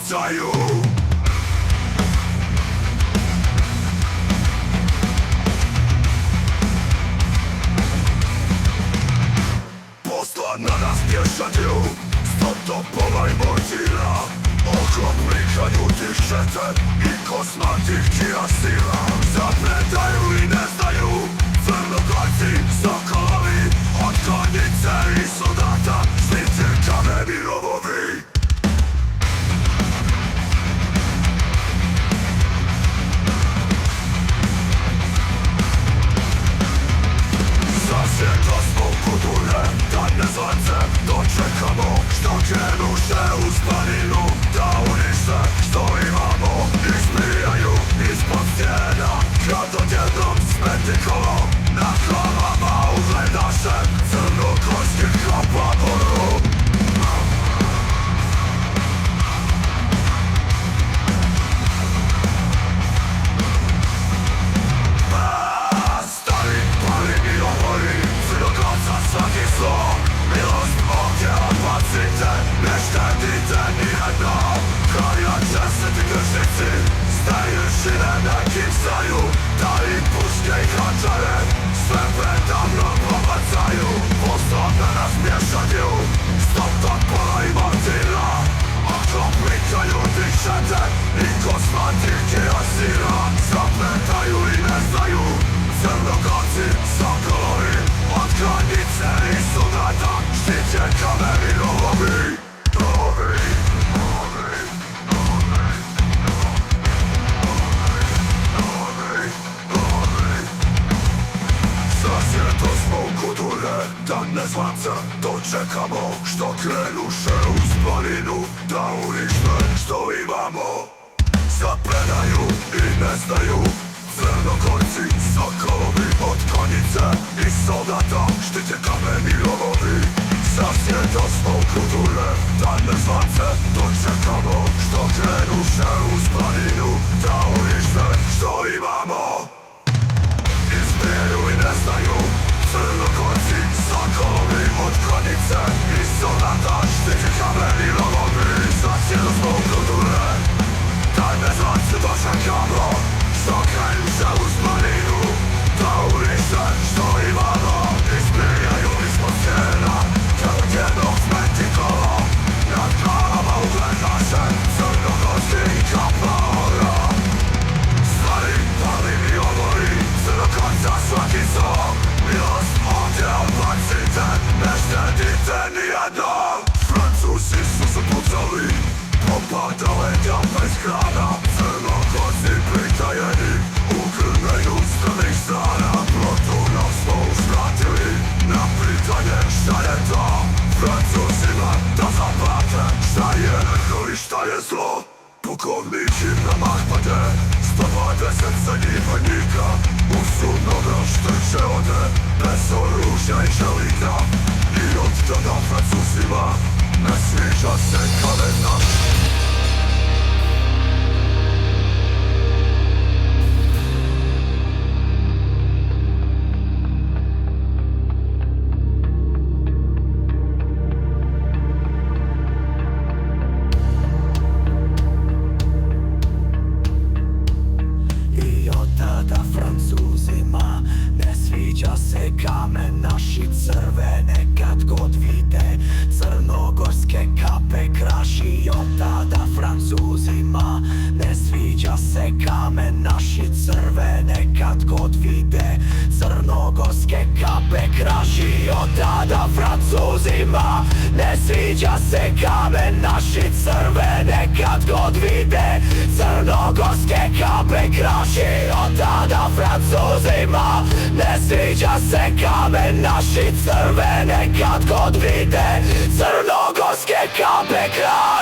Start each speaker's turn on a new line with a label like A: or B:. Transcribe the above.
A: obmacają. Posła na nas pieszczadią, stąd to powaj mocila. Okropnych anutych szeten i kosmatych ciasyla. Zapletają i nie znają Fernokońcy, sokolowi, od konicy i sodata z wytyczanymi rowowi. Zasie to smoku dule, dane słońce doczekamo. Sztokielu się uspalinu, dały się, stoi mamo. I zmyjają, i spod stena, kradodzielną smęty kolą. Na kola małże nasze, celnokońskie chlapa boru. Stary, pary i obory, wylokoca słodkie zło. Miłość ogie odpacyte, niestety ten i jedno. Kraja często tylko życy, stajesz się na kim staju. Daj puszczej hanczarem, swępę tam pomacają. Postąpę nas mieszczadią, stąd pola i martyra. Okropnikają tych szedek i kosmatych ciasyra. Zapletają i nie znają Celnokońcy, sokolory, od granicy i sonata. Sztycie kamery rowowi. Zasie to smoku dule, dane słońce doczekamo. Sztokielu się uspalinu, dałyśmy, stoi mamo. Zaplenają i nie znają Celnokońcy, sokolowi, od konicy i sonata. Sztycie kamery rowowi. Zasie to smoku dule, dane słońce doczekamo. Sztokielu się uspalinu, dałyśmy, stoi mamo. I zbieru i nie znają Celnokońcy, sokolowi, od konicy i sonata. Sztycie kamery rowowi. Zasie to smoku dule, dane słońce doczekamo. Sztokielu się uspalinu, dałyśmy, stoi mamo. I zbierają i spod stena, kradodzielną smęty kolą. Na kola małże nasze, celnokońskie i kapora. Stary, pary i obory, Celnokońca szlaki są. Miłość ogie odpacyte, niestety ten i jedno. Francuzi są pocały, popadałe bez krana. Celnokońcy pytajeni, ukrylneją stranych strana. Proto nas stratili, na pytanie szczaje to. Francuzi ma na zapłatę, szczaje i szczaje zło. Pułkownikiem na machpadzie, stowadę serce nie panika. Usunął resztę przełodę, bez orusza i żelika. I oddana Francuzi ma, na świecie se kalendarz.
B: Kamen naši crvene kad god vide crnogorske kape kraši. Od tada Francuzima ne sviđa se kamen naši crvene kad god vide crnogorske kape kraši. Od tada Francuzima ne sviđa se kamen naši crvene kad god vide crnogorske kape kraši. Od tada Francuzima ne sviđa se kamen naši crvene kad god vide crnogorske kape kraši.